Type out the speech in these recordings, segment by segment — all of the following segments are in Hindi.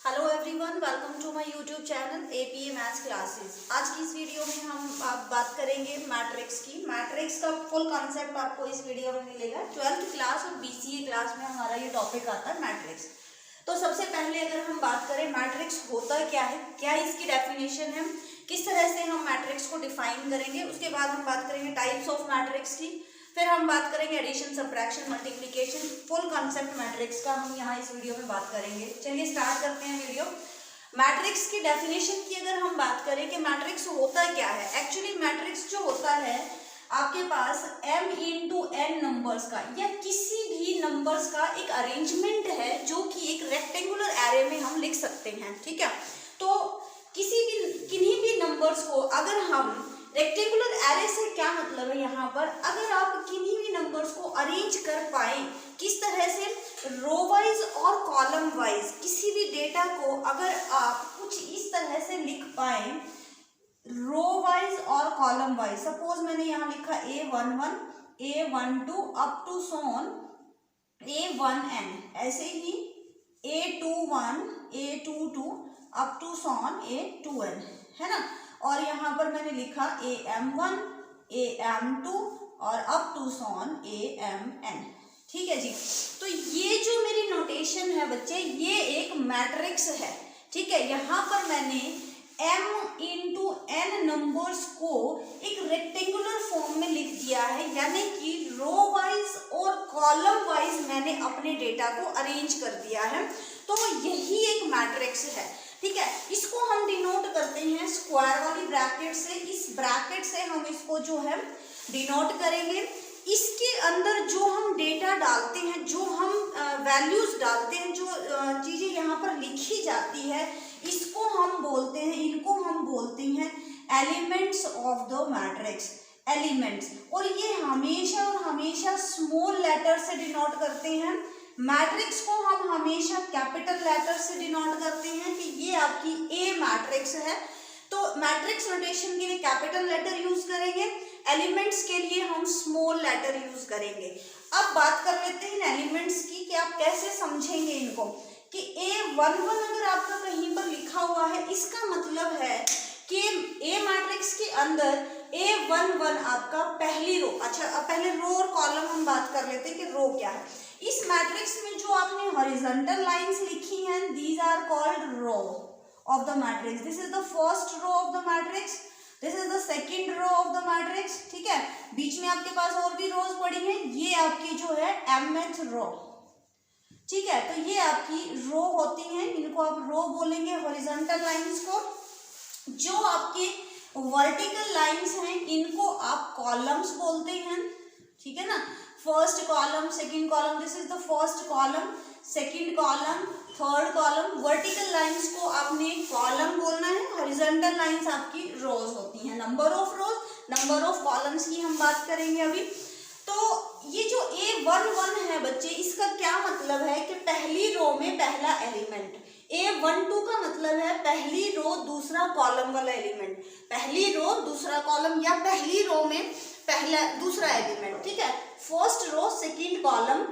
Hello everyone, welcome to my YouTube channel APA maths classes. आज की इस वीडियो में हम बात करेंगे मैट्रिक्स की। मैट्रिक्स का फुल कॉन्सेप्ट आपको इस वीडियो में मिलेगा। 12th क्लास और बीसीए क्लास में हमारा ये टॉपिक आता है मैट्रिक्स। तो सबसे पहले अगर हम बात करें मैट्रिक्स होता क्या है, क्या इसकी डेफिनेशन है, किस तरह से हम मैट्रिक्स को डिफाइन करेंगे, उसके बाद हम बात करेंगे टाइप्स ऑफ मैट्रिक्स की, फिर हम बात करेंगे addition, subtraction, multiplication, full concept matrix का हम यहाँ इस वीडियो में बात करेंगे। चलिए स्टार्ट करते हैं वीडियो। मैट्रिक्स की डेफिनेशन की अगर हम बात करें कि मैट्रिक्स होता क्या है, एक्चुअली मैट्रिक्स जो होता है आपके पास m इंटू n नंबर्स का या किसी भी नंबर्स का एक अरेंजमेंट है जो कि एक रेक्टेंगुलर एरे में हम लिख सकते हैं। ठीक है, तो किन्हीं भी नंबर्स को अगर हम रेक्टेंगुलर एरे से क्या मतलब है, यहाँ पर अगर आप किन्हीं भी नंबर्स को अरेंज कर पाए किस तरह से, रो वाइज और कॉलम वाइज, किसी भी डेटा को अगर आप कुछ इस तरह से लिख पाए रो वाइज और कॉलम वाइज। सपोज मैंने यहाँ लिखा A11, A12 up to Son A1n, ऐसे ही A21, A22 up to Son A2n, है ना। और यहाँ पर मैंने लिखा AM1, AM2 और अप टू सोन AMN। ठीक है जी, तो ये जो मेरी नोटेशन है बच्चे, ये एक मैट्रिक्स है। ठीक है, यहाँ पर मैंने m इंटू n नंबर्स को एक रेक्टेंगुलर फॉर्म में लिख दिया है, यानी कि रो वाइज और कॉलम वाइज मैंने अपने डेटा को अरेंज कर दिया है। तो यही एक मैट्रिक्स है। ठीक है, इसको हम डिनोट करते हैं स्क्वायर वाली ब्रैकेट से। इस ब्रैकेट से हम इसको जो है डिनोट करेंगे। इसके अंदर जो हम डेटा डालते हैं, जो हम वैल्यूज डालते हैं, जो चीजें यहाँ पर लिखी जाती है, इसको हम बोलते हैं, इनको हम बोलते हैं elements of the matrix. Elements, और ये हमेशा और हमेशा स्मॉल लेटर से डिनोट करते हैं। मैट्रिक्स को हम हमेशा कैपिटल लेटर से डिनोट करते हैं कि ये आपकी ए मैट्रिक्स है। तो मैट्रिक्स नोटेशन के लिए कैपिटल लेटर यूज करेंगे, एलिमेंट्स के लिए हम स्मॉल लेटर यूज करेंगे। अब बात कर लेते हैं एलिमेंट्स की कि आप कैसे समझेंगे इनको। कि A11 अगर आपका कहीं पर लिखा हुआ है, इसका मतलब है कि ए मैट्रिक्स के अंदर A11 आपका पहली रो। अच्छा, अब पहले रो और कॉलम हम बात कर लेते हैं कि रो क्या है। इस मैट्रिक्स में जो आपने हॉरिजॉन्टल लाइंस लिखी हैं, these are called row of the matrix. This is the first row of the matrix, this is the second row of the matrix. ठीक है, बीच में आपके पास और भी रोज पड़ी हैं, ये आपकी जो है mth रो। ठीक है, तो ये आपकी रो होती हैं, इनको आप रो बोलेंगे हॉरिजॉन्टल लाइंस को। जो आपके वर्टिकल लाइंस हैं, इनको आप कॉलम्स बोलते हैं। ठीक है ना, first column, second column, this is the first column, second column, third column. Vertical lines को आपने कॉलम बोलना है, हॉरिजॉन्टल लाइंस आपकी रोज होती हैं। Number of rose, number of columns की हम बात करेंगे अभी। तो ये जो A11 है बच्चे, इसका क्या मतलब है कि पहली रो में पहला एलिमेंट। A12 का मतलब है पहली रो दूसरा कॉलम वाला एलिमेंट, पहली रो दूसरा कॉलम, या पहली रो में पहला दूसरा एलिमेंट। ठीक है, फर्स्ट रो सेकंड कॉलम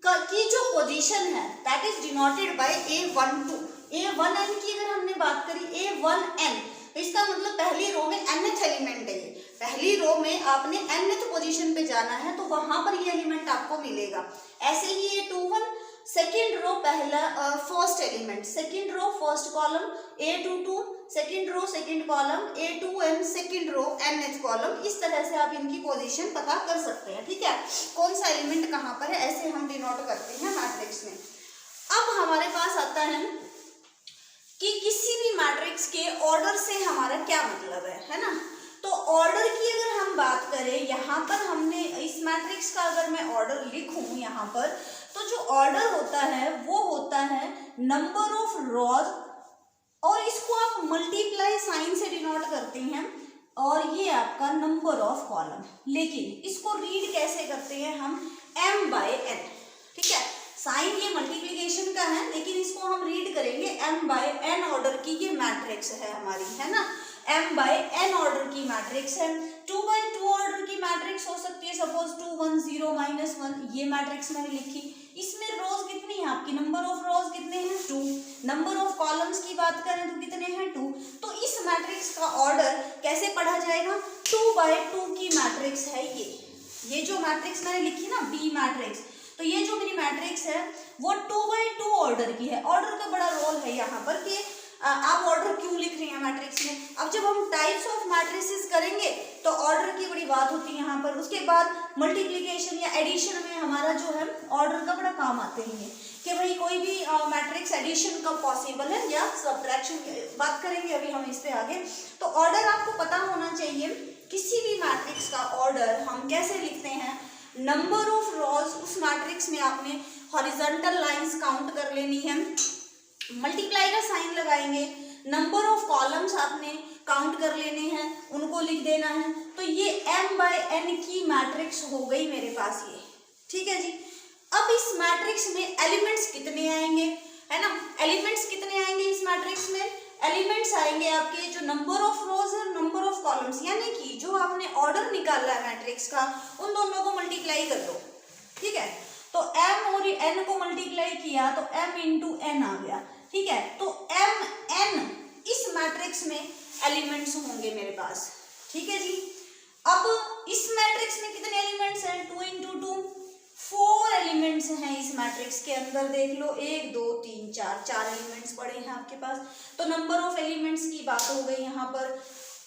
की जो पोजीशन है that is denoted by A12। A1n की अगर हमने बात करी, A1n, इसका मतलब पहली रो में nth एलिमेंट है। ये पहली रो में आपने nth पोजीशन पे जाना है, तो वहां पर ये एलिमेंट आपको मिलेगा। ऐसे ही A21 सेकेंड रो पहला first element, second row first column, A22 second row second column, A2n second row nth column. इस तरह से आप इनकी पोजीशन पता कर सकते हैं। ठीक है, कौन सा एलिमेंट कहाँ पर है, ऐसे हम डिनोट करते हैं मैट्रिक्स में। अब हमारे पास आता है कि किसी भी मैट्रिक्स के ऑर्डर से हमारा क्या मतलब है ना। तो ऑर्डर की अगर हम बात करें, यहाँ पर हमने इस मैट्रिक्स का अगर मैं ऑर्डर लिखूं यहाँ पर, तो जो ऑर्डर होता है वो होता है नंबर ऑफ रोज, और इसको आप मल्टीप्लाई साइन से डिनोट करते हैं, और ये आपका नंबर ऑफ कॉलम। लेकिन इसको रीड कैसे करते हैं हम, m/n। ठीक है, साइन ये मल्टीप्लिकेशन का है, लेकिन इसको हम रीड करेंगे m/n ऑर्डर की ये मैट्रिक्स है हमारी, है ना। m/n ऑर्डर की मैट्रिक्स है। 2/2 ऑर्डर की मैट्रिक्स हो सकती है, सपोज 2 1 0 -1, ये मैट्रिक्स मैंने लिखी। इसमें रोज कितनी है आपकी, नंबर ऑफ रोज कितने हैं 2, नंबर ऑफ कॉलम्स की बात करें तो कितने हैं 2। तो इस मैट्रिक्स का ऑर्डर कैसे पढ़ा जाएगा, 2x2 की मैट्रिक्स है ये जो मैट्रिक्स मैंने लिखी ना बी मैट्रिक्स, तो ये जो मेरी मैट्रिक्स है वो 2x2 ऑर्डर की है। ऑर्डर का बड़ा रोल है यहाँ पर कि आप ऑर्डर क्यों लिख रहे हैं मैट्रिक्स में। अब जब हम टाइप्स ऑफ मैट्रिसेस करेंगे तो ऑर्डर की बड़ी बात होती है यहाँ पर। उसके बाद मल्टीप्लिकेशन या एडिशन में हमारा जो है ऑर्डर का बड़ा काम आते हैं कि भाई कोई भी मैट्रिक्स एडिशन कब पॉसिबल है या सब्ट्रैक्शन बात करेंगे अभी हम इस पे आगे। तो ऑर्डर आपको पता होना चाहिए, किसी भी मैट्रिक्स का ऑर्डर हम कैसे लिखते हैं, नंबर ऑफ रोज उस मैट्रिक्स में आपने हॉरिजॉन्टल लाइंस काउंट कर लेनी है, मल्टीप्लाई का साइन लगाएंगे, नंबर ऑफ कॉलम्स आपने काउंट कर लेने हैं, उनको लिख देना है। तो ये m/n की मैट्रिक्स हो गई मेरे पास ये, ठीक है जी। अब इस मैट्रिक्स में एलिमेंट्स कितने आएंगे, है ना, एलिमेंट्स कितने आएंगे इस मैट्रिक्स में, एलिमेंट्स आएंगे आपके जो नंबर ऑफ रोज और नंबर ऑफ कॉलम्स, यानी कि जो आपने ऑर्डर निकाला है मैट्रिक्स का उन दोनों को मल्टीप्लाई कर दो, ठीक है। तो m और n को मल्टीप्लाई किया तो m इंटू n आ गया, ठीक है। तो mn इस मैट्रिक्स में एलिमेंट्स होंगे मेरे पास, ठीक है जी। अब इस मैट्रिक्स में कितने एलिमेंट्स हैं, 2 इंटू 2 4 एलिमेंट्स हैं इस मैट्रिक्स के अंदर, देख लो 1 2 3 4 एलिमेंट्स पड़े हैं आपके पास। तो नंबर ऑफ एलिमेंट्स की बात हो गई यहाँ पर,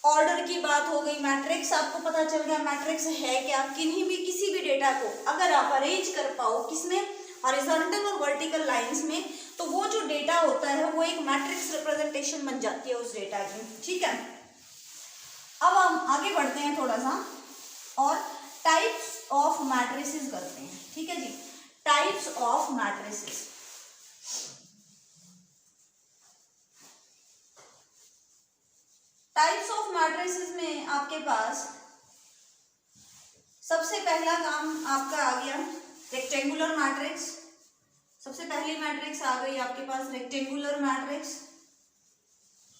ऑर्डर की बात हो गई, मैट्रिक्स आपको पता चल गया मैट्रिक्स है क्या। किन्हीं भी किसी भी डेटा को अगर आप अरेंज कर पाओ किसमें, हॉरिजॉन्टल और वर्टिकल लाइंस में, तो वो जो डेटा होता है वो एक मैट्रिक्स रिप्रेजेंटेशन बन जाती है उस डेटा की, ठीक है। अब हम आगे बढ़ते हैं थोड़ा सा और टाइप्स ऑफ मैट्रिसेस करते हैं, ठीक है जी। Types of matrices, types of matrices में आपके पास सबसे पहला काम आपका आ गया रेक्टेंगुलर मैट्रिक्स। सबसे पहली मैट्रिक्स आ गई आपके पास रेक्टेंगुलर मैट्रिक्स,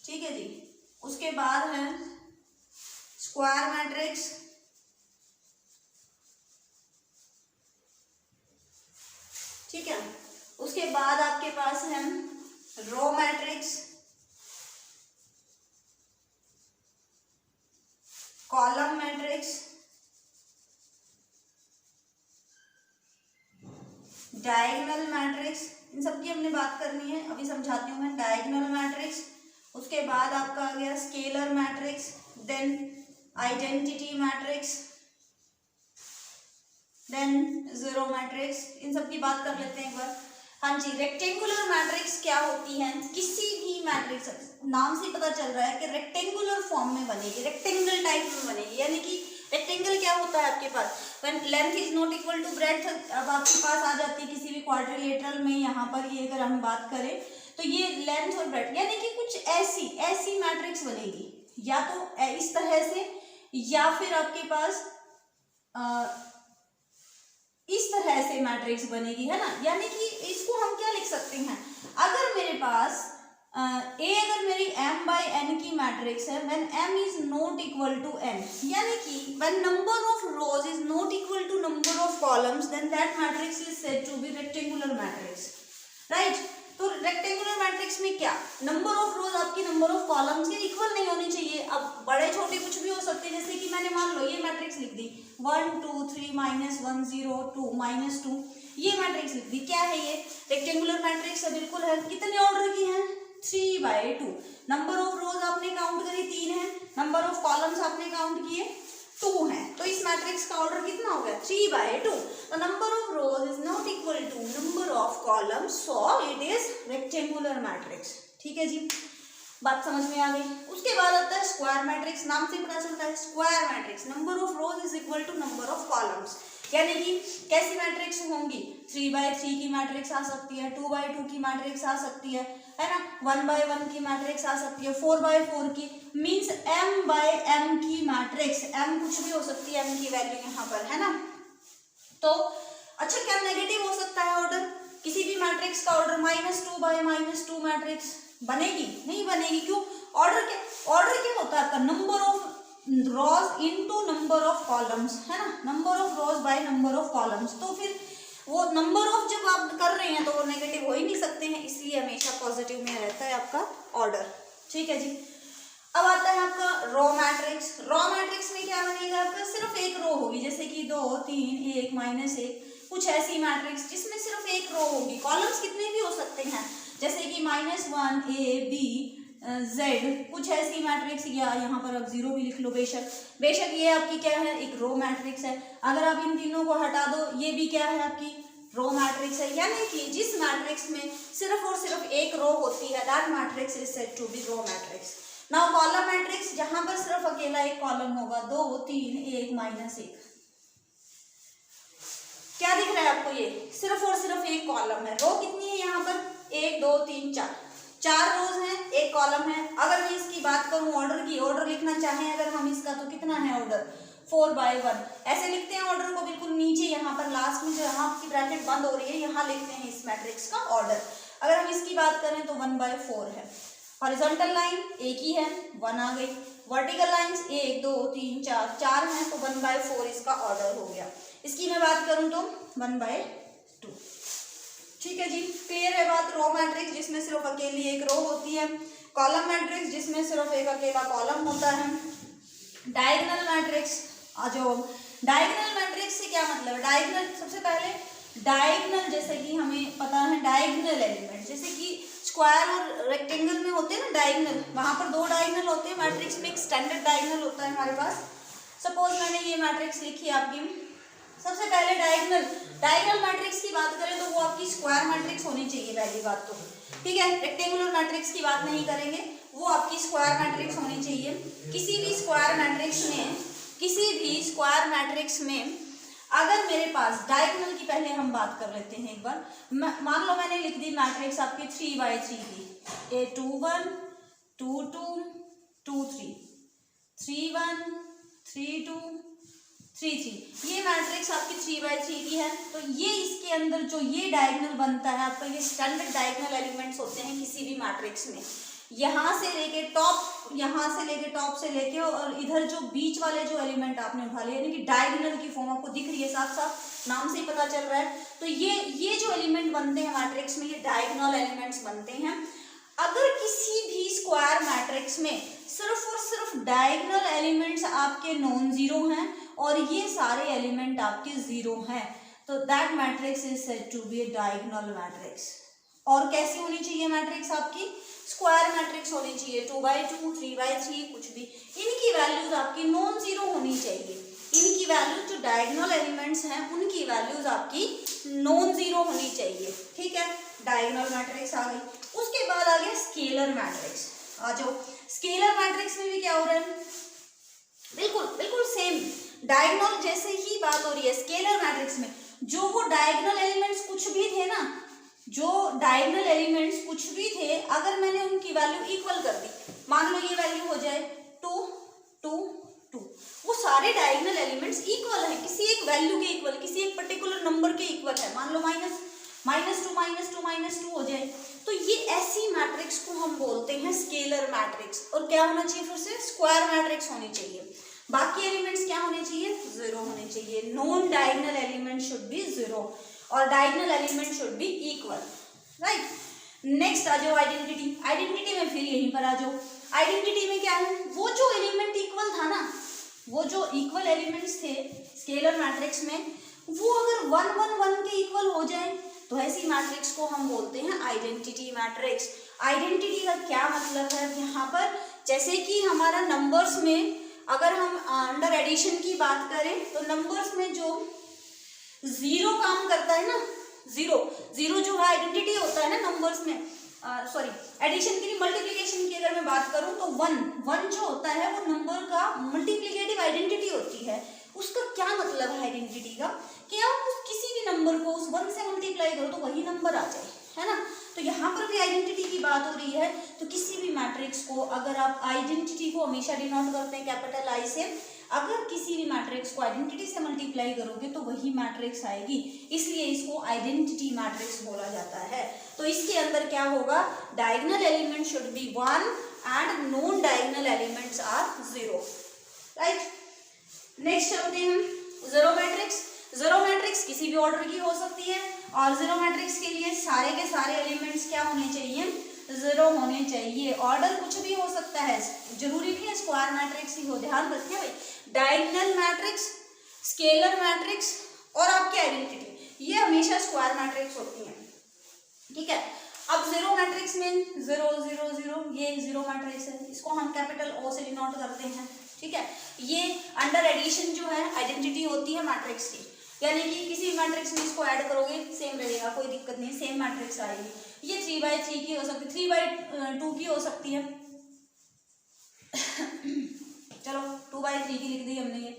ठीक है जी। उसके बाद है स्क्वायर मैट्रिक्स, ठीक है। उसके बाद आपके पास है row matrix, column matrix, diagonal matrix, इन सब की हमने बात करनी है, अभी समझाती हूँ मैं। डायगोनल मैट्रिक्स, उसके बाद आपका आ गया scalar matrix, then identity matrix, then zero matrix, इन सब की बात कर लेते हैं एक बार। हाँ जी, रेक्टेंगुलर मैट्रिक्स क्या होती है, किसी भी मैट्रिक्स, नाम से पता चल रहा है कि रेक्टेंगुलर फॉर्म में बनेगी, रेक्टेंगल टाइप में बनेगी, यानी कि रेक्टेंगल क्या होता है आपके पास, when length is not equal to breadth, अब आपके पास आ जाती है किसी भी क्वाड्रिलेटरल में, यहाँ पर ये अगर हम बात करें तो ये लेंथ और ब्रेड्थ, यानी कि कुछ ऐसी मैट्रिक्स बनेगी, या तो इस तरह से या फिर आपके पास इस तरह से मैट्रिक्स बनेगी, है ना। यानी कि इसको हम क्या लिख सकते हैं, अगर मेरे पास अगर मेरी m/n की मैट्रिक्स है, when m is not equal to n, यानी कि when number of rows is not equal to number of columns, then that matrix is said to be rectangular matrix, right. तो रेक्टेंगुलर मैट्रिक्स में क्या, नंबर ऑफ रोज आपकी नंबर ऑफ कॉलम्स के इक्वल नहीं होनी चाहिए। अब बड़े छोटे कुछ भी हो सकते हैं, जैसे कि मैंने मान लो ये मैट्रिक्स लिख दी 1 2 3 -1 0 2 -2, ये मैट्रिक्स लिख दी, क्या है ये, रेक्टेंगुलर मैट्रिक्स है, बिल्कुल है। कितने ऑर्डर की है, 3/2। नंबर ऑफ रोज आपने काउंट करी 3 है, नंबर ऑफ कॉलम्स आपने काउंट किए 2 है, तो इस मैट्रिक्स का ऑर्डर कितना हो गया, 3/2। तो number of rows is not equal to number of columns, so it is rectangular matrix, ठीक है जी, बात समझ में आ गई। उसके बाद आता है स्क्वायर मैट्रिक्स, नाम से पता चलता है square matrix, number of rows is equal to number of columns, यानी कि कैसी मैट्रिक्स होंगी, 3/3 की मैट्रिक्स आ सकती है, 2/2 की मैट्रिक्स आ सकती है ना, 1/1 की मैट्रिक्स आ सकती है, 4/4 की, मींस m/m की मैट्रिक्स, m कुछ भी हो सकती है, m की वैल्यू यहाँ पर, है ना। तो अच्छा, क्या नेगेटिव हो सकता है ऑर्डर, किसी भी मैट्रिक्स का ऑर्डर -2/-2 मैट्रिक्स बनेगी, नहीं बनेगी, क्यों, ऑर्डर क्या होता है आपका, number of rose into number of columns, है ना, number of rose by number of columns. तो फिर वो नंबर ऑफ जब आप कर रहे हैं तो वो नेगेटिव हो ही नहीं सकते हैं, इसलिए हमेशा पॉजिटिव में रहता है आपका ऑर्डर। ठीक है जी। अब आता है आपका रो मैट्रिक्स। रो मैट्रिक्स में क्या बनेगा आपका, सिर्फ एक रो होगी, जैसे कि 2 3 1 -1, कुछ ऐसी मैट्रिक्स जिसमें सिर्फ एक रो होगी। कॉलम्स कितने भी हो सकते हैं, जैसे कि -1 A B Z, कुछ ऐसी मैट्रिक्स, या यहाँ पर आप 0 भी लिख लो बेशक ये आपकी क्या है, एक रो मैट्रिक्स है। अगर आप इन तीनों को हटा दो, ये भी क्या है आपकी रो मैट्रिक्स है। यानी कि जिस मैट्रिक्स में सिर्फ और सिर्फ एक रो होती है, that matrix is said to be row matrix. Now column matrix, जहां पर सिर्फ अकेला एक कॉलम होगा, 2 3 1 -1। क्या दिख रहा है आपको, ये सिर्फ और सिर्फ एक कॉलम है। रो कितनी है यहाँ पर, 1 2 3 4, 4 रोज हैं, एक कॉलम है। अगर मैं इसकी बात करूं ऑर्डर की, ऑर्डर लिखना चाहें अगर हम इसका, तो कितना है ऑर्डर, 4/1 ऐसे लिखते हैं ऑर्डर को। बिल्कुल नीचे यहाँ पर लास्ट में जो यहाँ आपकी ब्रैकेट बंद हो रही है, यहाँ लिखते हैं इस मैट्रिक्स का ऑर्डर। अगर हम इसकी बात करें तो 1/4 है। हॉरिजॉन्टल लाइन एक ही है, 1 आ गई। वर्टिकल लाइंस 1 2 3 4, 4 हैं, तो 1/4 इसका ऑर्डर हो गया। इसकी मैं बात करूं तो 1/2। ठीक है जी, क्लियर है बात। रो मैट्रिक्स जिसमें सिर्फ अकेली एक रो होती है, कॉलम मैट्रिक्स जिसमें सिर्फ एक अकेला कॉलम होता है, डायगोनल मैट्रिक्स। जो डायगोनल मैट्रिक्स से क्या मतलब है, डायगोनल, सबसे पहले डायगोनल, जैसे कि हमें पता है डायगोनल एलिमेंट, जैसे कि स्क्वायर और रेक्टेंगल में होते हैं ना डायगोनल, वहां पर 2 डायगोनल होते हैं। मैट्रिक्स में एक स्टैंडर्ड डायगोनल होता है हमारे पास। सपोज मैंने ये मैट्रिक्स लिखी आपकी, सबसे पहले डायगोनल मैट्रिक्स की बात करें तो वो आपकी स्क्वायर मैट्रिक्स होनी चाहिए, पहली बात तो। ठीक है, रेक्टेंगुलर मैट्रिक्स की बात नहीं करेंगे, वो आपकी स्क्वायर मैट्रिक्स होनी चाहिए। किसी भी स्क्वायर मैट्रिक्स में अगर मेरे पास डायगोनल की, पहले हम बात कर लेते हैं एक बार। मान लो मैंने लिख दी मैट्रिक्स आपकी 3/3 की, A21 2 2 2 3 3 1 3 2 3 3, ये मैट्रिक्स आपकी 3/3 की है। तो ये इसके अंदर जो ये डायगोनल बनता है आपका, ये स्टैंडर्ड डायगोनल एलिमेंट्स होते हैं किसी भी मैट्रिक्स में। यहाँ से लेके टॉप से लेके और इधर जो बीच वाले जो एलिमेंट आपने उठा लिए, यानी कि डायगोनल की फॉर्म आपको दिख रही है, साफ साफ नाम से ही पता चल रहा है। तो ये जो एलिमेंट बनते हैं मैट्रिक्स में, ये डायगोनल एलिमेंट्स बनते हैं। अगर किसी भी स्क्वायर मैट्रिक्स में सिर्फ और सिर्फ डायगोनल एलिमेंट्स आपके नॉन जीरो हैं और ये सारे एलिमेंट आपके जीरो हैं, तो that matrix is said to be a diagonal matrix. और कैसी होनी चाहिए मैट्रिक्स आपकी, स्क्वायर मैट्रिक्स होनी चाहिए, 2/2 3/3 कुछ भी। इनकी वैल्यूज आपकी नॉन जीरो होनी चाहिए। इनकी वैल्यूज जो डायगोनल एलिमेंट्स हैं उनकी वैल्यूज आपकी नॉन जीरो होनी चाहिए। ठीक है, डायगोनल मैट्रिक्स आ गई। उसके बाद आ गया स्केलर मैट्रिक्स। आ जाओ, स्केलर मैट्रिक्स में भी क्या हो रहा है, बिल्कुल सेम डायगोनल जैसे ही बात हो रही है। स्केलर मैट्रिक्स में जो वो डायगोनल एलिमेंट्स कुछ भी थे ना, अगर मैंने उनकी वैल्यू इक्वल कर दी, मान लो ये वैल्यू हो जाए 2 2 2, वो सारे डायगोनल एलिमेंट्स इक्वल हैं, किसी एक वैल्यू के इक्वल, किसी एक पर्टिकुलर नंबर के इक्वल है। मान लो -2 हो जाए, तो ये ऐसी मैट्रिक्स को हम बोलते हैं स्केलर मैट्रिक्स। और क्या होना चाहिए, फिर से स्क्वायर मैट्रिक्स होनी चाहिए। बाकी एलिमेंट्स क्या होने चाहिए, जीरो होने चाहिए। Non diagonal element should be zero और diagonal element should be equal, right. Next आ जाओ आइडेंटिटी में, फिर यहीं पर आ जाओ। आइडेंटिटी में क्या है, वो जो एलिमेंट इक्वल था ना, वो जो इक्वल एलिमेंट्स थे स्केलर मैट्रिक्स में, वो अगर 1 1 1 के इक्वल हो जाए तो ऐसी मैट्रिक्स को हम बोलते हैं आइडेंटिटी मैट्रिक्स। आइडेंटिटी का क्या मतलब है यहाँ पर, जैसे कि हमारा नंबर्स में अगर हम अंडर एडिशन की बात करें तो नंबर्स में जो जीरो काम करता है ना, जीरो जो है आइडेंटिटी होता है ना नंबर्स में, एडिशन की, मल्टीप्लिकेशन की अगर मैं बात करूं तो वन जो होता है वो नंबर का मल्टीप्लिकेटिव आइडेंटिटी होती है। उसका क्या मतलब है आइडेंटिटी का, कि आप किसी भी नंबर को उस 1 से मल्टीप्लाई करो तो वही नंबर आ जाए, है ना। तो यहाँ पर भी आइडेंटिटी की बात हो रही है। तो किसी भी मैट्रिक्स को अगर आप आइडेंटिटी को हमेशा डिनोट करते हैं कैपिटल आई से, अगर किसी भी मैट्रिक्स को आइडेंटिटी से मल्टीप्लाई करोगे तो वही मैट्रिक्स आएगी, इसलिए इसको आइडेंटिटी मैट्रिक्स बोला जाता है। तो इसके अंदर क्या होगा, diagonal element should be 1 and non diagonal elements are 0, right. Next चलते हैं जीरो मैट्रिक्स। जीरो मैट्रिक्स किसी भी ऑर्डर की हो सकती है और जीरो मैट्रिक्स के लिए सारे के सारे एलिमेंट्स क्या होने चाहिए, जीरो होने चाहिए। ऑर्डर कुछ भी हो सकता है, जरूरी नहीं है स्क्वायर मैट्रिक्स ही हो। ध्यान रखिए भाई, डायगोनल मैट्रिक्स, स्केलर मैट्रिक्स और आपकी आइडेंटिटी, ये हमेशा स्क्वायर मैट्रिक्स होती हैं, ठीक है। अब जीरो मैट्रिक्स में 0 0 0 ये जीरो मैट्रिक्स है, इसको हम कैपिटल O से डिनोट करते हैं, ठीक है। ये अंडर एडिशन जो है आइडेंटिटी होती है मैट्रिक्स की, यानी कि किसी मैट्रिक्स में इसको ऐड करोगे सेम रहेगा, कोई दिक्कत नहीं, सेम मैट्रिक्स आएगी। ये 3/3 की हो सकती है, 3/2 की हो सकती है, चलो 2/3 की लिख दी हमने, ये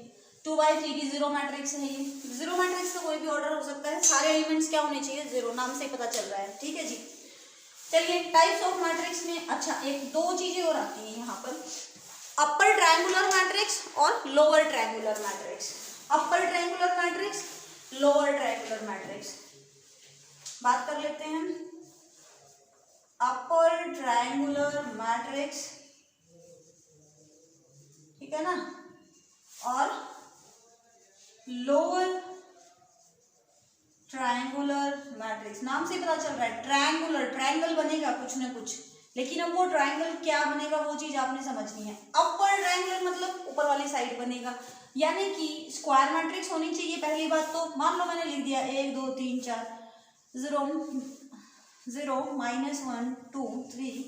2/3 की जीरो मैट्रिक्स है। ये जीरो मैट्रिक्स का कोई भी ऑर्डर हो सकता है, सारे एलिमेंट्स क्या होने चाहिए, जीरो, नाम से पता चल रहा है, ठीक है जी। चलिए टाइप्स ऑफ मैट्रिक्स में अच्छा एक दो चीजें और आती हैं यहाँ पर, अपर ट्रायंगुलर मैट्रिक्स और lower triangular matrix. Upper triangular matrix, lower triangular matrix, बात कर लेते हैं। अपर ट्रायंगुलर मैट्रिक्स, ठीक है ना, और लोअर ट्रायंगुलर मैट्रिक्स। नाम से पता चल रहा है ट्रायंगुलर, ट्रायंगल बनेगा कुछ ना कुछ, लेकिन अब वो ट्रायंगल क्या बनेगा वो चीज आपने समझनी है। अपर ट्रायंगुलर मतलब ऊपर वाली साइड बनेगा, यानी कि स्क्वायर मैट्रिक्स होनी चाहिए पहली बात तो। मान लो मैंने लिख दिया 1 2 3 4 0 0 -1 2 3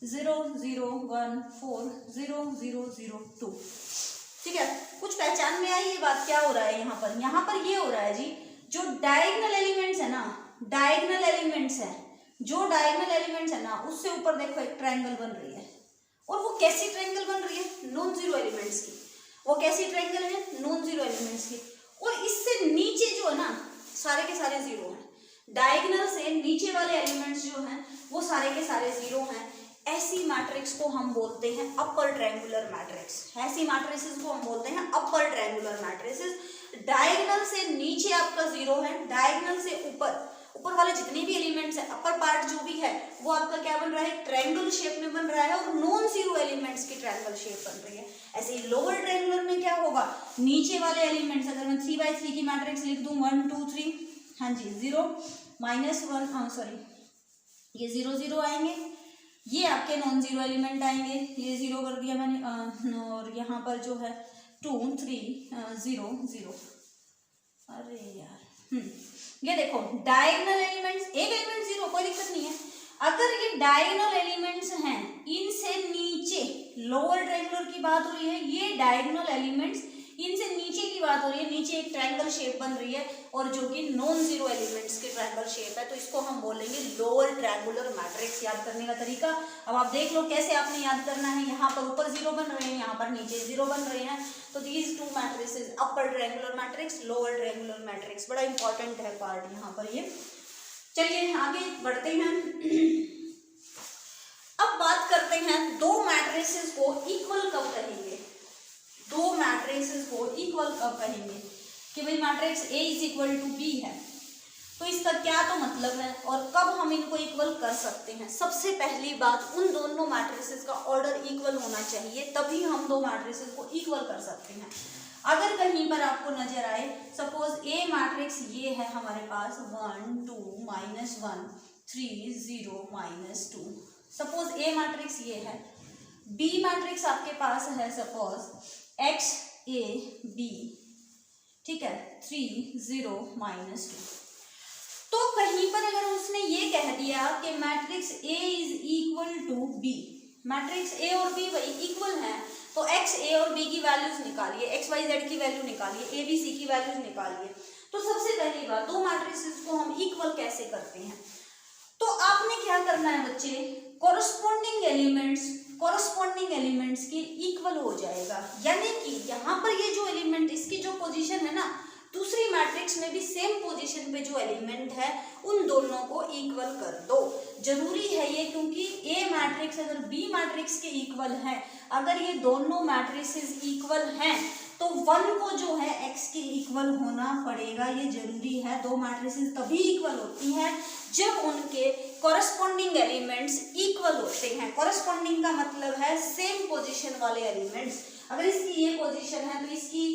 0 0 1 4 0 0 0 2, ठीक है। कुछ पहचान में आई ये बात, क्या हो रहा है यहाँ पर? यहाँ पर ये हो रहा है जी, जो डायगोनल एलिमेंट्स है ना, डायगोनल एलिमेंट्स है, जो डायगोनल एलिमेंट्स है ना, उससे ऊपर देखो एक ट्रायंगल बन रही है, और वो कैसी ट्रायंगल बन रही है, नॉन जीरो एलिमेंट्स की। वो कैसी ट्रायंगल है, नॉन जीरो एलिमेंट्स की। और इससे नीचे जो है ना, सारे के सारे जीरो हैं, डायगोनल से नीचे वाले एलिमेंट्स जो हैं वो सारे के सारे जीरो हैं। ऐसी मैट्रिक्स को हम बोलते हैं अपर ट्रायंगुलर मैट्रिक्स। ऐसी मैट्रिसेस को हम बोलते हैं अपर ट्रायंगुलर मैट्रिसेस। डायगोनल से नीचे आपका जीरो है, डायगोनल से ऊपर, ऊपर वाले जितने भी एलिमेंट्स है, अपर पार्ट जो भी है वो आपका क्या बन रहा है, ट्रायंगल शेप में बन रहा है, और नॉन जीरो एलिमेंट्स की ट्रायंगल शेप बन रही है। ऐसे ही लोअर ट्रायंगुलर में क्या होगा, नीचे वाले एलिमेंट्स, अगर मैं 3/3 की मैट्रिक्स लिख दूं 1 2 3, हाँ जी 0 -1 सॉरी ये 0 0 आएंगे, ये आपके नॉन जीरो एलिमेंट आएंगे, ये 0 कर दिया मैंने, और यहाँ पर जो है 2 3 0 0, अरे यार ये देखो डायगोनल एलिमेंट्स, एक एलिमेंट जीरो, कोई दिक्कत नहीं है। अगर ये डायगोनल एलिमेंट्स हैं, इनसे नीचे, लोअर ट्रायंगुलर की बात हो रही है, ये डायगोनल एलिमेंट्स इनसे नीचे की बात हो रही है, नीचे एक ट्रायंगल शेप बन रही है, और जो कि नॉन जीरो एलिमेंट्स की ट्रायंगल शेप है, तो इसको हम बोलेंगे लोअर ट्रायंगुलर मैट्रिक्स। याद करने का तरीका अब आप देख लो कैसे आपने याद करना है। यहाँ पर ऊपर जीरो बन रहे हैं, यहाँ पर नीचे जीरो बन रहे हैं, तो these two matrices, upper triangular matrix, lower triangular matrix, बड़ा इंपॉर्टेंट है पार्ट यहाँ पर ये। चलिए आगे बढ़ते हैं। अब बात करते हैं दो मैट्रिसेस को इक्वल कब कहेंगे, दो मैट्रिसेस को इक्वल कब कहेंगे, कि भाई matrix A is equal to B है, तो इसका क्या तो मतलब है और कब हम इनको इक्वल कर सकते हैं। सबसे पहली बात, उन दोनों मैट्रिसेस का ऑर्डर इक्वल होना चाहिए, तभी हम दो मैट्रिसेस को इक्वल कर सकते हैं। अगर कहीं पर आपको नजर आए, सपोज A मैट्रिक्स ये है हमारे पास 1 2 -1 3 0 -2, सपोज A मैट्रिक्स ये है। B मैट्रिक्स आपके पास है सपोज X A B, ठीक है, 3 0 -2। तो कहीं पर अगर उसने ये कह दिया कि matrix A is equal to B, matrix A और B भाई इक्वल है, तो X A और B की वैल्यूज निकालिए, X Y Z की वैल्यू निकालिए, A B C की वैल्यूज निकालिए। तो सबसे पहली बात, दो मैट्रिसेस को हम इक्वल कैसे करते हैं, तो आपने क्या करना है बच्चे, कॉरस्पॉन्डिंग एलिमेंट्स के इक्वल हो जाएगा, यानी कि यहाँ पर ये जो एलिमेंट, इसकी जो पोजीशन है ना, दूसरी मैट्रिक्स में भी सेम पोजीशन पे जो एलिमेंट है उन दोनों को इक्वल कर दो। जरूरी है ये, क्योंकि A मैट्रिक्स अगर B मैट्रिक्स के इक्वल है, अगर ये दोनों मैट्रिसेस इक्वल हैं तो 1 को जो है X के इक्वल होना पड़ेगा, ये जरूरी है। दो मैट्रिसेस तभी इक्वल होती हैं जब उनके कॉरस्पॉन्डिंग एलिमेंट्स इक्वल होते हैं। कॉरस्पॉन्डिंग का मतलब है सेम पोजीशन वाले एलिमेंट्स। अगर इसकी ये पोजीशन है तो इसकी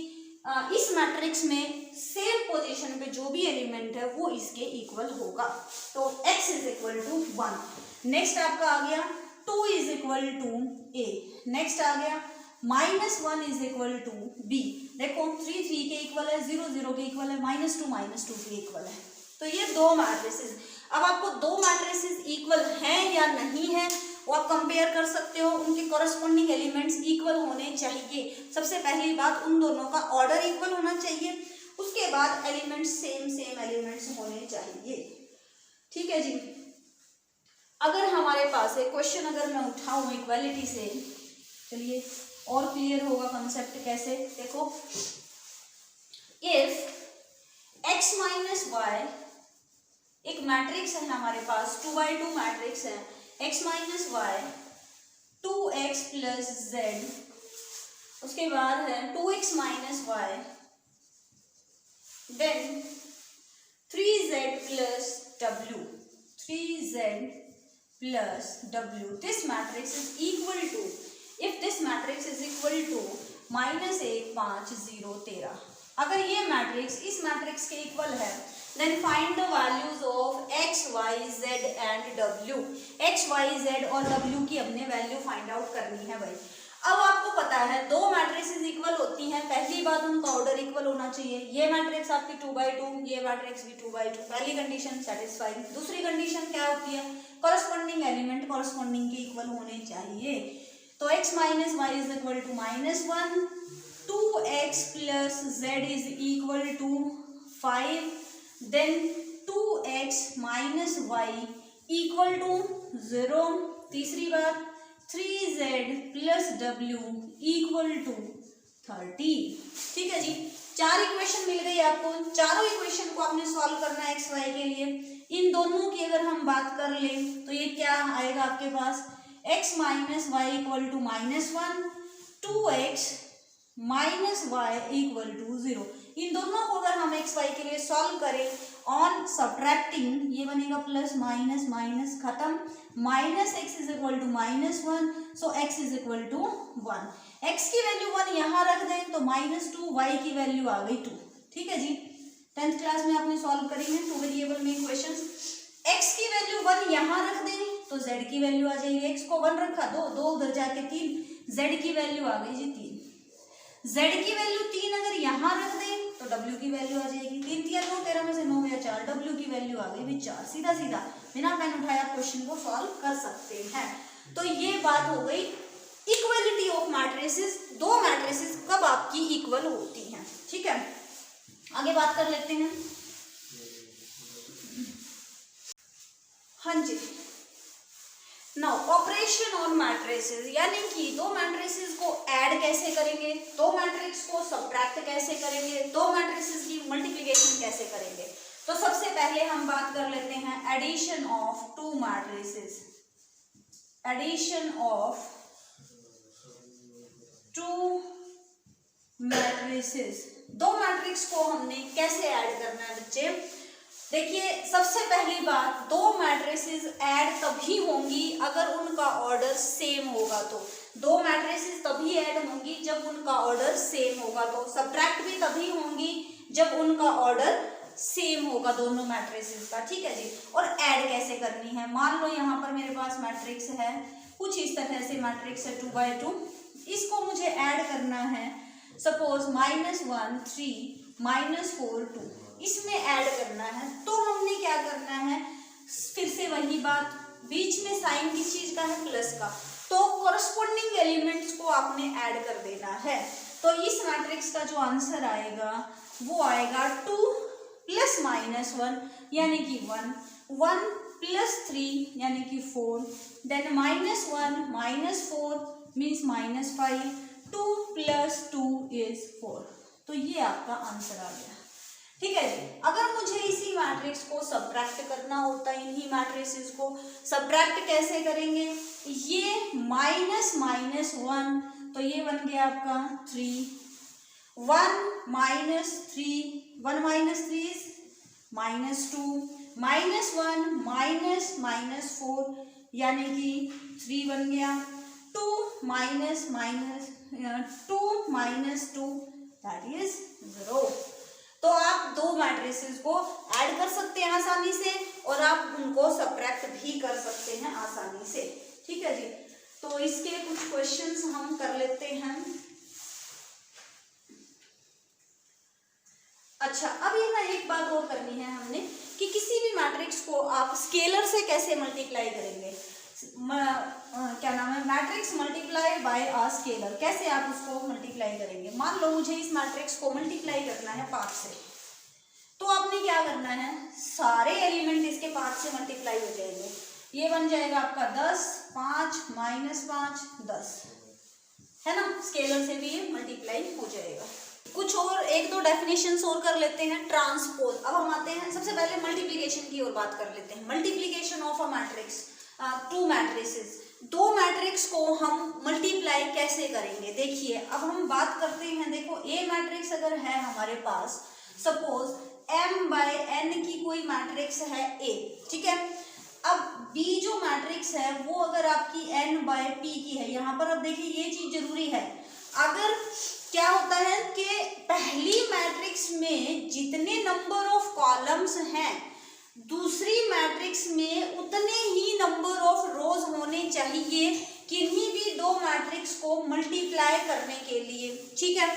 इस मैट्रिक्स में सेम पोजीशन पे जो भी एलिमेंट है वो इसके इक्वल होगा। तो x is equal to 1। Next आपका आ गया 2 is equal to a। Next आ गया -1 इज इक्वल टू b। देखो 3 3 के इक्वल है, 0 0 के इक्वल है, -2 के इक्वल है। तो ये दो मैट्रिसेस। अब आपको दो मैट्रिसेस इक्वल हैं या नहीं है वो आप कंपेयर कर सकते हो। उनके कॉरस्पॉन्डिंग एलिमेंट्स इक्वल होने चाहिए। सबसे पहली बात उन दोनों का ऑर्डर इक्वल होना चाहिए, उसके बाद एलिमेंट्स सेम एलिमेंट्स होने चाहिए। ठीक है जी। अगर हमारे पास एक क्वेश्चन अगर मैं उठाऊं इक्वालिटी से, चलिए और क्लियर होगा कंसेप्ट कैसे। देखो इफ x माइनस वाई, एक मैट्रिक्स है हमारे पास 2x2 मैट्रिक्स है, x minus Y 2x plus Z, उसके बाद है 2x minus Y, then 3z plus w, 3z plus w. This matrix is equal to, if this matrix is equal to -1 5 0 13, अगर ये मैट्रिक्स इस मैट्रिक्स के इक्वल है then find the values of x, y, z and w. x, y, z और w की हमने वैल्यू फाइंड आउट करनी है भाई। अब आपको पता है दो मैट्रिक्सेस इक्वल होती हैं, पहली बात उनका ऑर्डर इक्वल होना चाहिए। ये मैट्रिक्स आपकी 2x2, ये मैट्रिक्स भी 2x2, पहली कंडीशन सेटिस्फाइड। दूसरी कंडीशन क्या होती है, कॉरस्पॉन्डिंग एलिमेंट कॉरस्पॉन्डिंग के इक्वल होने चाहिए। तो x minus Y is equal to -1, 2x plus z is equal to 5, then 2x minus Y equal to 0। तीसरी बात 3z plus w equal to 30। ठीक है जी, चार इक्वेशन मिल गई आपको। चारों इक्वेशन को आपने सॉल्व करना है एक्स वाई के लिए। इन दोनों की अगर हम बात कर लें तो ये क्या आएगा आपके पास, x minus Y equal to -1, 2x minus Y equal to 0। इन दोनों को अगर हम एक्स वाई के लिए सॉल्व करें ऑन सब्ट्रैक्टिंग, ये बनेगा प्लस माइनस माइनस खत्म, minus X is equal to -1, so X is equal to 1। X की वैल्यू 1 यहाँ रख दें तो -2, वाई की वैल्यू आ गई 2। ठीक है जी, 10th क्लास में आपने सॉल्व करेंगे 2 वेरिएबल में इक्वेशंस। एक्स की वैल्यू 1 यहाँ रख दें तो z की वैल्यू आ जाएगी। एक्स को 1 रखा, 2 उधर जाके 3, z की वैल्यू आ गई जी 3। z की वैल्यू 3 अगर यहाँ रख दें तो w की वैल्यू आ जाएगी 3 3 9 13 में से 9 गया 4, w की वैल्यू आ गई भी 4। सीधा सीधा बिना पेन उठाए आप क्वेश्चन को सॉल्व कर सकते हैं। तो ये बात हो गई इक्वलिटी ऑफ मैट्रिसेस। दो मैट्रिसेस कब आपकी इक्वल होती हैं। ठीक है, आगे बात कर लेते हैं। हाँ जी, नाउ ऑपरेशन ऑन मैट्रिसेस, यानी कि दो मैट्रिसेस को ऐड कैसे करेंगे, दो मैट्रिक्स को सब्ट्रैक्ट कैसे करेंगे, दो मैट्रिसेस की मल्टीप्लिकेशन कैसे करेंगे। तो सबसे पहले हम बात कर लेते हैं addition of two matrices. Addition of two matrices, दो मैट्रिक्स को हमने कैसे ऐड करना है बच्चे। देखिए सबसे पहली बात, दो मैट्रिसेस ऐड तभी होंगी अगर उनका ऑर्डर सेम होगा। तो दो मैट्रिसेस तभी ऐड होंगी जब उनका ऑर्डर सेम होगा। तो सब्ट्रैक्ट भी तभी होंगी जब उनका ऑर्डर सेम होगा दोनों मैट्रिसेस का। ठीक है जी, और ऐड कैसे करनी है, मान लो यहाँ पर मेरे पास मैट्रिक्स है कुछ इस तरह से, मैट्रिक्स है 2x2, इसको मुझे ऐड करना है सपोज -1 3 -4 2, इसमें ऐड करना है। तो हमने क्या करना है, फिर से वही बात, बीच में साइन किस चीज का है, प्लस का, तो कॉरस्पॉन्डिंग एलिमेंट्स को आपने ऐड कर देना है। तो इस मैट्रिक्स का जो आंसर आएगा वो आएगा 2 प्लस -1 यानी कि 1, 1 प्लस 3 यानी कि 4, देन -1 -4 मीन्स -5, 2 प्लस 2 इज 4। तो ये आपका आंसर आ गया। ठीक है जी, अगर मुझे इसी मैट्रिक्स को सब्ट्रैक्ट करना होता है, इन्हीं मैट्रिसेस को सब्ट्रैक्ट कैसे करेंगे, ये -1 तो ये बन गया आपका 3, 1 -3, 1 -3 इज -2, -1 -4 यानी कि 3 बन गया, 2 -2 दैट इज 0। तो आप मैट्रिसेस को ऐड कर सकते हैं आसानी से और आप उनको सब्ट्रैक्ट भी कर सकते हैं आसानी से। ठीक है जी, तो इसके कुछ क्वेश्चंस हम कर लेते हैं। अच्छा, अब ये ना एक बात और करनी है हमने कि किसी भी मैट्रिक्स को आप स्केलर से कैसे मल्टीप्लाई करेंगे। क्या नाम है, matrix multiply by a scalar, कैसे आप उसको मल्टीप्लाई करेंगे। मान लो मुझे इस मैट्रिक्स को मल्टीप्लाई करना है 5 से, तो आपने क्या करना है, सारे एलिमेंट इसके 5 से मल्टीप्लाई हो जाएंगे। ये बन जाएगा आपका 10, 5 माइनस 5 10, है ना। स्केलर से भी ये मल्टीप्लाई हो जाएगा। कुछ और एक दो डेफिनेशंस और कर लेते हैं। ट्रांसपोज, अब हम आते हैं सबसे पहले मल्टीप्लिकेशन की ओर बात कर लेते हैं। Multiplication of a matrix, to matrices, दो मैट्रिक्स को हम मल्टीप्लाई कैसे करेंगे। देखिए अब हम बात करते हैं, देखो ए मैट्रिक्स अगर है हमारे पास, सपोज m बाय n की कोई मैट्रिक्स है A, ठीक है। अब B जो मैट्रिक्स है वो अगर आपकी n बाय p की है, यहाँ पर अब देखिए ये चीज जरूरी है। अगर क्या होता है कि पहली मैट्रिक्स में जितने नंबर ऑफ कॉलम्स हैं दूसरी मैट्रिक्स में उतने ही नंबर ऑफ रोज होने चाहिए किन्हीं भी दो मैट्रिक्स को मल्टीप्लाई करने के लिए, ठीक है।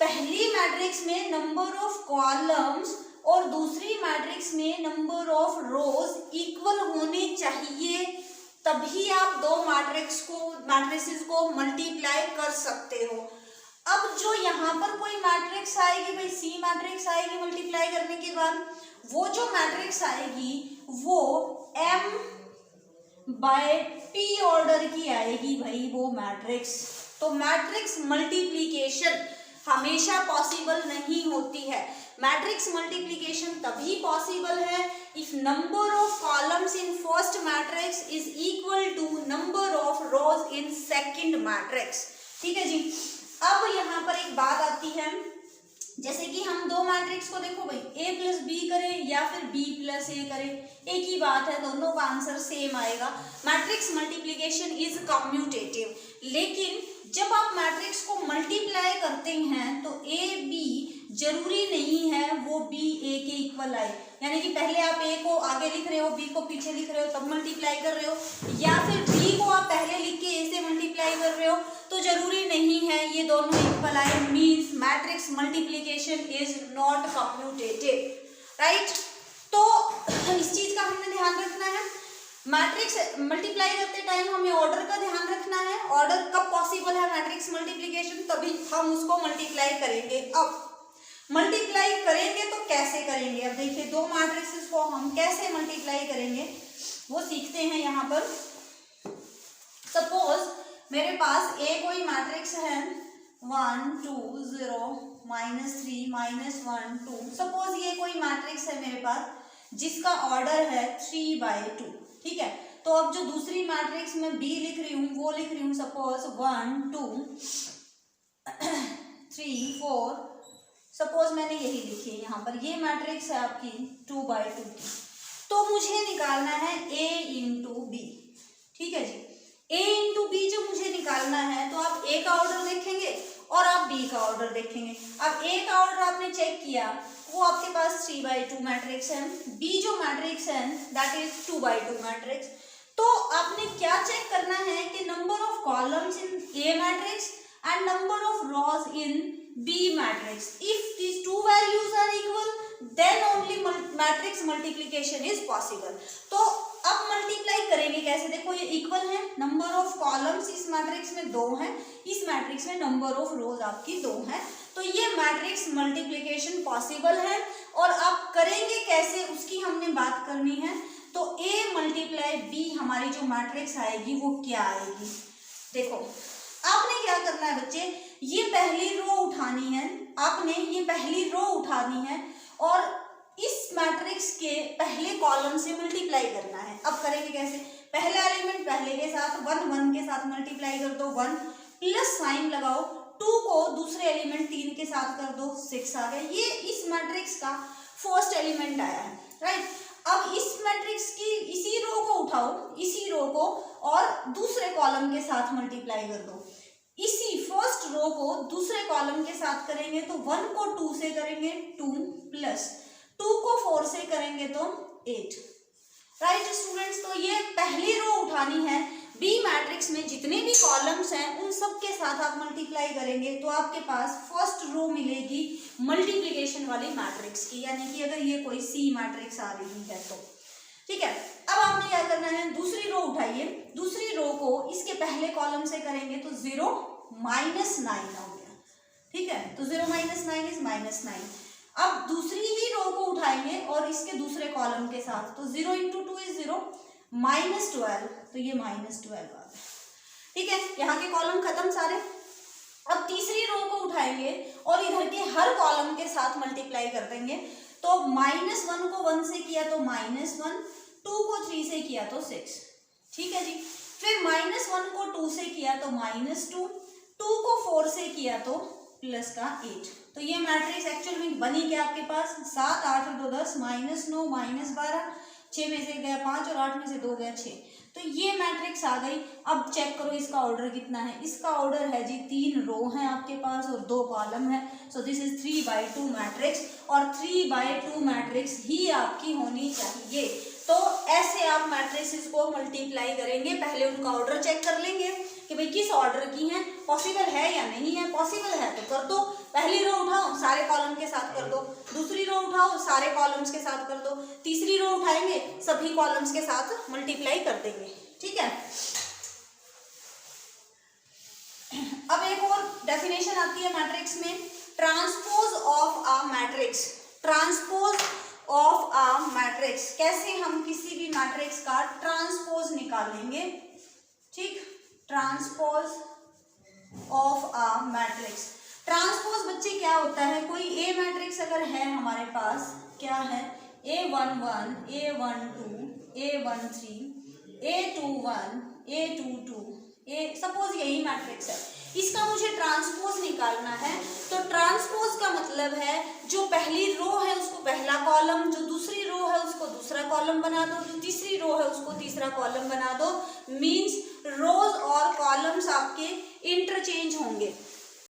पहली मैट्रिक्स में नंबर ऑफ कॉलम्स और दूसरी मैट्रिक्स में नंबर ऑफ रोज इक्वल होने चाहिए, तभी आप दो मैट्रिसेस को मल्टीप्लाई कर सकते हो। अब जो यहाँ पर कोई मैट्रिक्स आएगी भाई, सी मैट्रिक्स आएगी मल्टीप्लाई करने के बाद, वो जो मैट्रिक्स आएगी वो m बाय p ऑर्डर की आएगी भाई वो मैट्रिक्स। तो मैट्रिक्स मल्टीप्लिकेशन हमेशा पॉसिबल नहीं होती है। मैट्रिक्स मल्टीप्लिकेशन तभी पॉसिबल है if number of columns in first matrix is equal to number of rows in second matrix, ठीक है जी। अब यहाँ पर एक बात आती है, जैसे कि हम दो मैट्रिक्स को देखो भाई a प्लस बी करें या फिर b प्लस ए करें, एक ही बात है, दोनों का आंसर सेम आएगा। मैट्रिक्स मल्टीप्लिकेशन इज कम्यूटेटिव, लेकिन जब आप मैट्रिक्स को मल्टीप्लाई करते हैं तो a b जरूरी नहीं है वो b a के इक्वल आए, यानी कि पहले आप a को आगे लिख रहे हो b को पीछे लिख रहे हो तब मल्टीप्लाई कर रहे हो, या फिर b को आप पहले लिख के a से मल्टीप्लाई कर रहे हो, तो जरूरी नहीं है ये दोनों इक्वल आए। Means matrix multiplication is not commutative, right. तो इस चीज का हमने ध्यान रखना है। मैट्रिक्स मल्टीप्लाई करते टाइम हमें ऑर्डर का ध्यान रखना है। ऑर्डर कब पॉसिबल है मैट्रिक्स मल्टीप्लिकेशन, तभी हम उसको मल्टीप्लाई करेंगे। अब मल्टीप्लाई करेंगे तो कैसे करेंगे, अब देखिए दो मैट्रिक्स को हम कैसे मल्टीप्लाई करेंगे वो सीखते हैं। यहाँ पर सपोज मेरे पास ए कोई मैट्रिक्स है 1 2 0 -3 -1 2, सपोज ये कोई मैट्रिक्स है मेरे पास जिसका ऑर्डर है 3/2, ठीक है। तो अब जो दूसरी मैट्रिक्स में बी लिख रही हूँ वो लिख रही हूँ सपोज 1 2 3 4, सपोज मैंने यही लिखी है यहाँ पर, ये मैट्रिक्स है आपकी 2/2 की। तो मुझे निकालना है a इंटू बी, ठीक है जी। a इंटू बी जो मुझे निकालना है तो आप a का ऑर्डर देखेंगे और आप b का ऑर्डर देखेंगे। अब a का ऑर्डर आपने चेक किया वो आपके पास 3/2 मैट्रिक्स है, b जो मैट्रिक्स है दैट इज 2/2 मैट्रिक्स। तो आपने क्या चेक करना है कि number of columns in a matrix and number of rows in b matrix, if these two values are equal then only matrix multiplication is possible। तो अब मल्टीप्लाई करेंगे कैसे, देखो ये इक्वल है, नंबर ऑफ कॉलम्स इस मैट्रिक्स में 2 हैं, इस मैट्रिक्स में नंबर ऑफ रोज आपकी 2 हैं, तो ये मैट्रिक्स मल्टीप्लिकेशन पॉसिबल है। और आप करेंगे कैसे उसकी हमने बात करनी है। तो a मल्टीप्लाई b हमारी जो मैट्रिक्स आएगी वो क्या आएगी, देखो आपने क्या करना है बच्चे, ये पहली रो उठानी है, आपने ये पहली रो उठानी है और इस मैट्रिक्स के पहले कॉलम से मल्टीप्लाई करना है। अब करेंगे कैसे, पहला एलिमेंट पहले के साथ 1 1 के साथ मल्टीप्लाई कर दो 1, प्लस साइन लगाओ, 2 को दूसरे एलिमेंट 3 के साथ कर दो 6 आ गया, ये इस मैट्रिक्स का फर्स्ट एलिमेंट आया है, राइट। अब इस मैट्रिक्स की इसी रो को उठाओ, इसी रो को और दूसरे कॉलम के साथ मल्टीप्लाई कर दो, इसी फर्स्ट रो को दूसरे कॉलम के साथ करेंगे तो 1 को 2 से करेंगे 2 प्लस 2 को 4 से करेंगे तो 8। राइट स्टूडेंट्स, तो ये पहली रो उठानी है। बी मैट्रिक्स में जितने भी कॉलम्स हैं उन सब के साथ आप मल्टीप्लाई करेंगे तो आपके पास फर्स्ट रो मिलेगी मल्टीप्लिकेशन वाली मैट्रिक्स की, यानी कि अगर ये कोई सी मैट्रिक्स आ रही है तो। ठीक है, अब आपने क्या करना है, दूसरी रो उठाइए। दूसरी रो को इसके पहले कॉलम से करेंगे तो 0 -9 हो गया। ठीक है, तो 0 - 9 इज -9। अब दूसरी ही रो को उठाएंगे और इसके दूसरे कॉलम के साथ, तो 0 × 2 इज 0, -12, तो ये -12 आ गया। ठीक है, यहाँ के कॉलम खत्म सारे। अब तीसरी रो को उठाएंगे और इधर के हर कॉलम के साथ मल्टीप्लाई कर देंगे, तो -1 को 1 से किया तो -1, 2 को 3 से किया तो 6। ठीक है जी, फिर -1 को 2 से किया तो -2, 2 को 4 से किया तो +8। तो ये मैट्रिक्स एक्चुअल में बनी क्या आपके पास, 7 8 2 10, -9 -12, 6 में से गया 5 और 8 में से 2 गया 6। तो ये मैट्रिक्स आ गई। अब चेक करो इसका ऑर्डर कितना है। इसका ऑर्डर है जी 3 रो हैं आपके पास और 2 कॉलम है। सो दिस इज 3/2 मैट्रिक्स, और 3/2 मैट्रिक्स ही आपकी होनी चाहिए। तो ऐसे आप मैट्रिक्स को मल्टीप्लाई करेंगे, पहले उनका ऑर्डर चेक कर लेंगे कि भाई किस ऑर्डर की है, पॉसिबल है या नहीं है। पॉसिबल है तो कर दो, पहली रो उठाओ सारे कॉलम के साथ कर दो, दूसरी रो उठाओ सारे कॉलम्स के साथ कर दो, तीसरी रो उठाएंगे सभी कॉलम्स के साथ मल्टीप्लाई कर देंगे। ठीक है, अब एक और डेफिनेशन आती है मैट्रिक्स में, transpose of a matrix. Transpose of a matrix, कैसे हम किसी भी मैट्रिक्स का ट्रांसपोज निकालेंगे। ठीक, transpose of a matrix. Transpose बच्चे क्या होता है, कोई ए मैट्रिक्स अगर है हमारे पास, क्या है, A11 A12 A13 A21 A22 suppose यही मैट्रिक्स है, इसका मुझे ट्रांसपोज निकालना है। तो ट्रांसपोज का मतलब है जो पहली रो है उसको पहला कॉलम, जो दूसरी रो है उसको दूसरा कॉलम बना दो, जो तीसरी रो है उसको तीसरा कॉलम बना दो। मींस रोज और कॉलम्स आपके इंटरचेंज होंगे।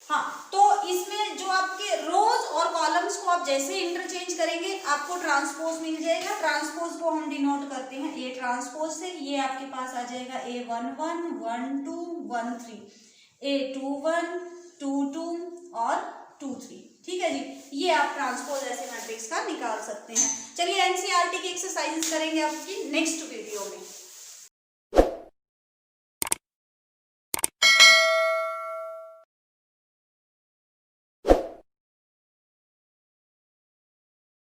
हाँ, तो इसमें जो आपके रोज और कॉलम्स को आप जैसे इंटरचेंज करेंगे आपको ट्रांसपोज मिल जाएगा। ट्रांसपोज को हम डिनोट करते हैं ए ट्रांसपोज से। ये आपके पास आ जाएगा A11 12 13, A21 22 और 23। ठीक है जी, ये आप ट्रांसपोज ऐसे मैट्रिक्स का निकाल सकते हैं। चलिए एनसीईआरटी की एक्सरसाइजेस करेंगे आपकी नेक्स्ट वीडियो में।